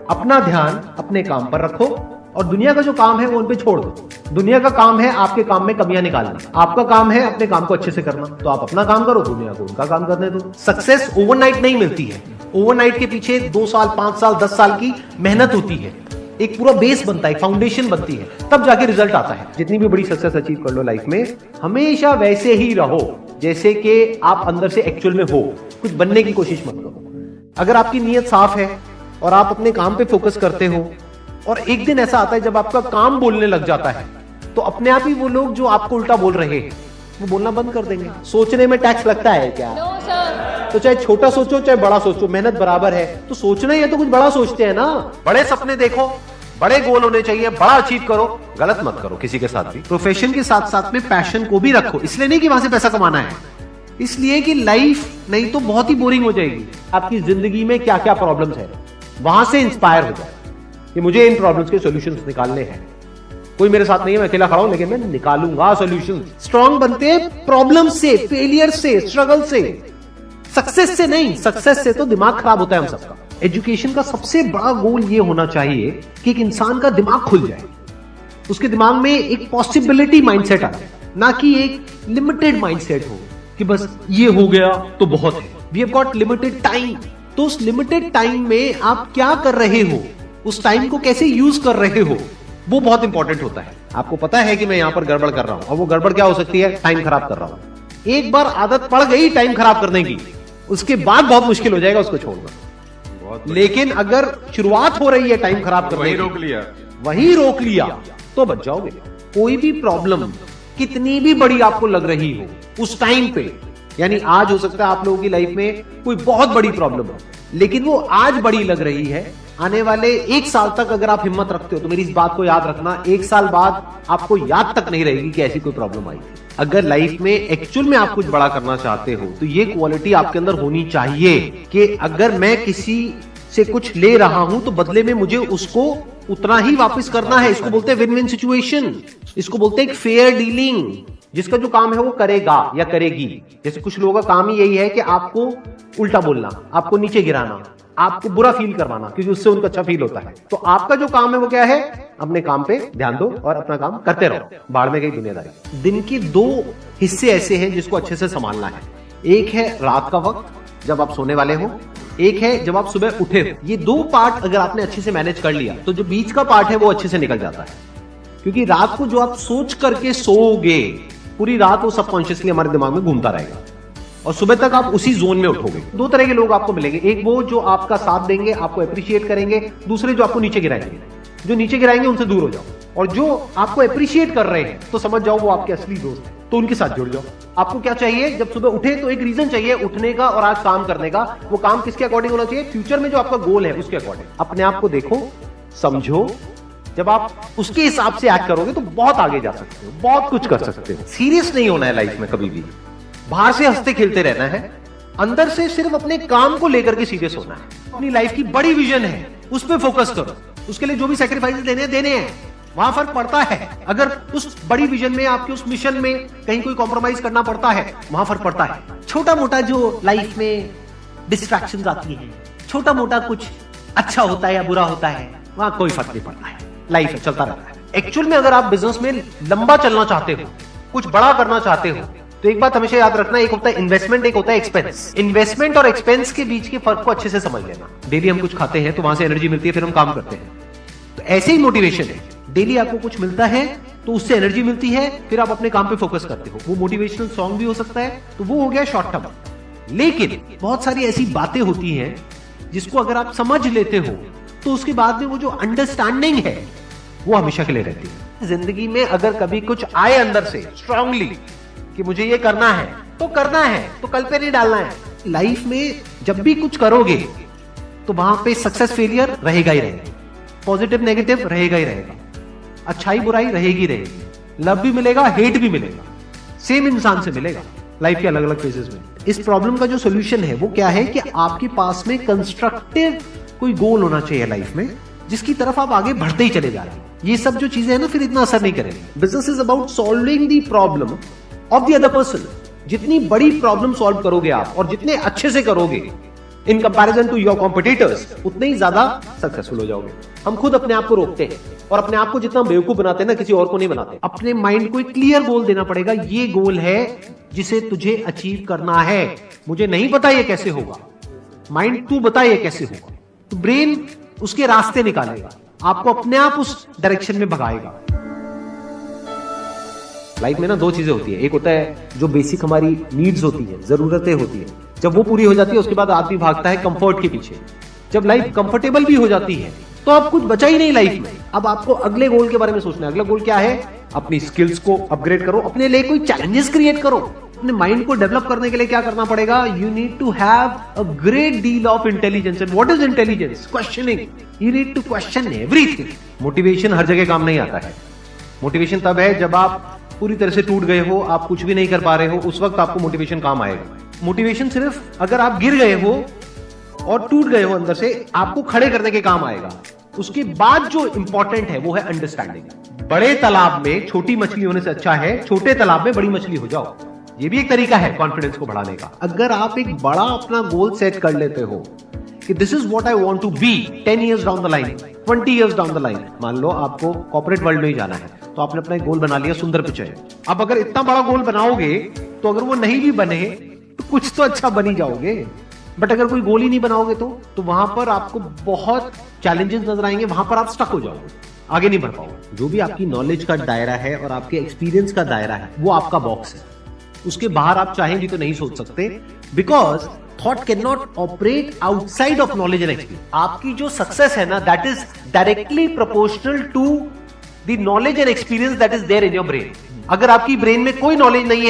अपना ध्यान अपने काम पर रखो और दुनिया का जो काम है वो उन पे छोड़ दो। दुनिया का काम है आपके काम में कमियां निकालना, आपका काम है अपने काम को अच्छे से करना। तो आप अपना काम करो, दुनिया को उनका काम करने दो। सक्सेस ओवरनाइट नहीं मिलती है, ओवरनाइट के पीछे 2 साल 5 साल 10 साल की मेहनत होती है, एक पूरा बेस बनता है, फाउंडेशन बनती है, तब जाके रिजल्ट आता है। जितनी भी बड़ी सक्सेस अचीव कर लो लाइफ में, हमेशा वैसे ही रहो जैसे कि आप अंदर से एक्चुअल में हो, कुछ बनने की कोशिश मत करो। अगर आपकी नीयत साफ है और आप अपने काम पे फोकस करते हो और एक दिन ऐसा आता है जब आपका काम बोलने लग जाता है, तो अपने आप ही वो लोग जो आपको उल्टा बोल रहे हैं वो बोलना बंद कर देंगे। सोचने में टैक्स लगता है क्या? तो चाहे छोटा सोचो चाहे बड़ा सोचो, मेहनत बराबर है। तो सोचना ही है तो कुछ बड़ा सोचते हैं ना। बड़े सपने देखो, बड़े गोल होने चाहिए, बड़ा अचीव करो, गलत मत करो किसी के साथ भी। प्रोफेशन के साथ साथ में पैशन को भी रखो, इसलिए नहीं कि वहां से पैसा कमाना है, इसलिए कि लाइफ नहीं तो बहुत ही बोरिंग हो जाएगी। आपकी जिंदगी में क्या क्या प्रॉब्लम्स है वहां से इंस्पायर हो जाए कि मुझे इन प्रॉब्लम्स के सॉल्यूशंस निकालने हैं। कोई मेरे साथ नहीं है, मैं अकेला खड़ा हूं, लेकिन मैं निकालूंगा सॉल्यूशन। स्ट्रांग बनते हैं प्रॉब्लम से, फेलियर से, स्ट्रगल से, सक्सेस से नहीं। सक्सेस से तो दिमाग खराब होता है हम सबका। एजुकेशन का सबसे बड़ा गोल ये होना चाहिए कि एक इंसान का दिमाग खुल जाए, उसके दिमाग में एक पॉसिबिलिटी माइंडसेट आ जाए, ना कि एक लिमिटेड माइंडसेट हो कि बस ये हो गया तो बहुत है। We have got limited time, तो उस लिमिटेड टाइम में आप क्या कर रहे हो, उस टाइम को कैसे यूज कर रहे हो, वो बहुत इंपॉर्टेंट होता है। आपको पता है कि मैं यहां पर गड़बड़ कर रहा हूं, और वो गड़बड़ क्या हो सकती है? टाइम खराब कर रहा हूं। एक बार आदत पड़ गई टाइम खराब करने की, उसके बाद बहुत मुश्किल हो जाएगा उसको छोड़ना। लेकिन अगर शुरुआत हो रही है टाइम खराब करने की, वही रोक लिया तो बच जाओगे। कोई भी प्रॉब्लम कितनी भी बड़ी आपको लग रही हो उस टाइम पे, यानी आज हो सकता है आप लोगों की लाइफ में कोई बहुत बड़ी प्रॉब्लम हो, लेकिन वो आज बड़ी लग रही है, आने वाले 1 साल तक अगर आप हिम्मत रखते हो तो मेरी इस बात को याद रखना, 1 साल बाद आपको याद तक नहीं रहेगी कि ऐसी कोई प्रॉब्लम आई थी। अगर लाइफ में एक्चुअल में आप कुछ बड़ा करना चाहते हो तो ये क्वालिटी आपके अंदर होनी चाहिए कि अगर मैं किसी से कुछ ले रहा हूं तो बदले में मुझे उसको उतना ही वापस करना है। इसको बोलते हैं विन विन सिचुएशन, इसको बोलते हैं एक फेयर डीलिंग। जिसका जो काम है वो करेगा या करेगी। जैसे कुछ लोगों का काम ही यही है कि आपको उल्टा बोलना, आपको नीचे गिराना, आपको बुरा फील करवाना, क्योंकि उससे उनको अच्छा फील होता है। तो आपका जो काम है वो क्या है? अपने काम पे ध्यान दो और अपना काम करते रहो, बाहर में गई दुनियादारी। दिन के 2 हिस्से ऐसे हैं जिसको अच्छे से संभालना है। एक है रात का वक्त जब आप सोने वाले हो, एक है जब आप सुबह उठे हो। ये 2 पार्ट अगर आपने अच्छे से मैनेज कर लिया तो जो बीच का पार्ट है वो अच्छे से निकल जाता है। क्योंकि रात को जो आप सोच करके सोओगे, पूरी रात वो सबकॉन्शियसली हमारे दिमाग में घूमता रहेगा और सुबह तक आप उसी जोन में उठोगे। 2 तरह के लोग आपको मिलेंगे, एक वो जो आपका साथ देंगे, आपको अप्रिशिएट करेंगे, दूसरे जो आपको नीचे गिराएंगे। जो नीचे गिराएंगे उनसे दूर हो जाओ, और जो आपको अप्रिशिएट कर रहे हैं तो समझ जाओ वो आपके असली दोस्त हैं, तो उनके साथ जुड़ जाओ। आपको क्या चाहिए? जब सुबह उठे तो एक रीजन चाहिए उठने का और आज काम करने का। वो काम किसके अकॉर्डिंग होना चाहिए? फ्यूचर में जो आपका गोल है उसके अकॉर्डिंग। अपने आप को देखो, समझो, जब आप उसके हिसाब से एक्ट करोगे तो बहुत आगे जा सकते हो, बहुत कुछ कर सकते हो। सीरियस नहीं होना है लाइफ में कभी भी, बाहर से हंसते खेलते रहना है, अंदर से सिर्फ अपने काम को लेकर के सीरियस होना है। अपनी लाइफ की बड़ी विजन है, उस पर फोकस करो, उसके लिए जो भी सैक्रिफाइस देने हैं, वहां फर्क पड़ता है। अगर उस बड़ी विजन में, आपके उस मिशन में कहीं कोई कॉम्प्रोमाइज करना पड़ता है, वहां फर्क पड़ता है। छोटा मोटा जो लाइफ में डिस्ट्रैक्शंस आती है, छोटा मोटा कुछ अच्छा होता है या बुरा होता है, वहां कोई फर्क नहीं पड़ता है। लाइफ है, चलता रहता है। एक्चुअल में अगर आप बिजनेस में लंबा चलना चाहते हो, कुछ बड़ा करना चाहते हो, तो एक बात हमेशा याद रखना, एक होता है इन्वेस्टमेंट, एक होता है एक्सपेंस। इन्वेस्टमेंट और एक्सपेंस के बीच के फर्क को अच्छे से समझ लेना। डेली हम कुछ खाते हैं तो वहां से एनर्जी मिलती है, फिर हम काम करते हैं। तो ऐसे ही मोटिवेशन है, डेली आपको कुछ मिलता है तो उससे एनर्जी मिलती है, फिर आप अपने काम पे फोकस करते हो। वो मोटिवेशनल सॉन्ग भी हो सकता है, तो वो हो गया शॉर्ट टर्म। लेकिन बहुत सारी ऐसी बातें होती हैं जिसको अगर आप समझ लेते हो तो उसके बाद में वो जो अंडरस्टैंडिंग है वो हमेशा के लिए रहती है। जिंदगी में अगर कभी कुछ आए अंदर से स्ट्रांगली कि मुझे ये करना है तो करना है, तो कल पे नहीं डालना है। लाइफ में जब भी कुछ करोगे तो वहां पे सक्सेस फेलियर रहेगा ही रहेगा, पॉजिटिव नेगेटिव रहेगा ही रहेगा, अच्छाई बुराई रहेगी रहेगी, लव भी मिलेगा, हेट भी मिलेगा, सेम इंसान से मिलेगा लाइफ के अलग अलग फेजेस में। इस प्रॉब्लम का जो सोल्यूशन है वो क्या है कि आपके पास में कंस्ट्रक्टिव कोई गोल होना चाहिए लाइफ में, जिसकी तरफ आप आगे बढ़ते ही चले जा रहे हैं। ये सब जो चीजें हैं ना, फिर इतना असर नहीं करेंगे। Business is about solving the problem of the other person. जितनी बड़ी प्रॉब्लम सॉल्व करोगे आप और जितने अच्छे से करोगे, in comparison to your competitors, उतने ही ज्यादा सक्सेसफुल हो जाओगे। हम खुद अपने आप को रोकते हैं और अपने आप को जितना बेवकूफ बनाते हैं ना, किसी और को नहीं बनाते। अपने माइंड को एक क्लियर गोल देना पड़ेगा, ये गोल है जिसे तुझे अचीव करना है। मुझे नहीं पता ये कैसे होगा, माइंड तू बता ये कैसे होगा, तो ब्रेन उसके रास्ते निकालेगा, आपको अपने आप उस डायरेक्शन में भगाएगा। लाइफ में ना दो चीजें होती है, एक होता है जो बेसिक हमारी नीड्स होती है, जरूरतें होती है, जब वो पूरी हो जाती है उसके बाद आदमी भागता है कंफर्ट के पीछे। जब लाइफ कंफर्टेबल भी हो जाती है तो अब कुछ बचा ही नहीं लाइफ में। अब आपको अगले गोल के बारे में सोचना है। अगला गोल क्या है? अपनी स्किल्स को अपग्रेड करो, अपने लिए कोई चैलेंजेस क्रिएट करो। अपने माइंड को डेवलप करने के लिए क्या करना पड़ेगा? You need to have a great deal of intelligence. And what is intelligence? Questioning. You need to question everything. Motivation हर जगह काम नहीं आता है। मोटिवेशन तब है जब आप पूरी तरह से टूट गए हो, आप कुछ भी नहीं कर पा रहे हो, उस वक्त आपको मोटिवेशन काम आएगा। मोटिवेशन सिर्फ अगर आप गिर गए हो और टूट गए हो अंदर से, आपको खड़े करने के काम आएगा। उसके बाद जो इंपॉर्टेंट है वो है अंडरस्टैंडिंग। बड़े तालाब में छोटी मछली होने से अच्छा है छोटे तालाब में बड़ी मछली हो जाओ। ये भी एक तरीका है कॉन्फिडेंस को बढ़ाने का। अगर आप एक बड़ा अपना गोल सेट कर लेते हो कि this is what I want to be 10 years down the line, 20 years down the line. मान लो आपको कॉर्पोरेट वर्ल्ड में ही जाना है, तो आपने अपना एक गोल बना लिया सुंदर पिचाई। अब अगर इतना बड़ा गोल बनाओगे तो अगर वो नहीं भी बने तो कुछ तो अच्छा बन ही जाओगे। बट अगर कोई गोल ही नहीं बनाओगे तो वहां पर आपको बहुत चैलेंजेस नजर आएंगे, वहां पर आप स्टक हो जाओगे, आगे नहीं बढ़ पाओगे। जो भी आपकी नॉलेज का दायरा है और आपके एक्सपीरियंस का दायरा है वो आपका बॉक्स है, उसके बाहर आप चाहेंगे तो नहीं सोच सकते। Because thought can not operate outside of knowledge and experience. आपकी जो सक्सेस है ना, that is directly proportional to the knowledge and experience that is there in your brain. अगर आपकी ब्रेन में कोई नॉलेज नहीं है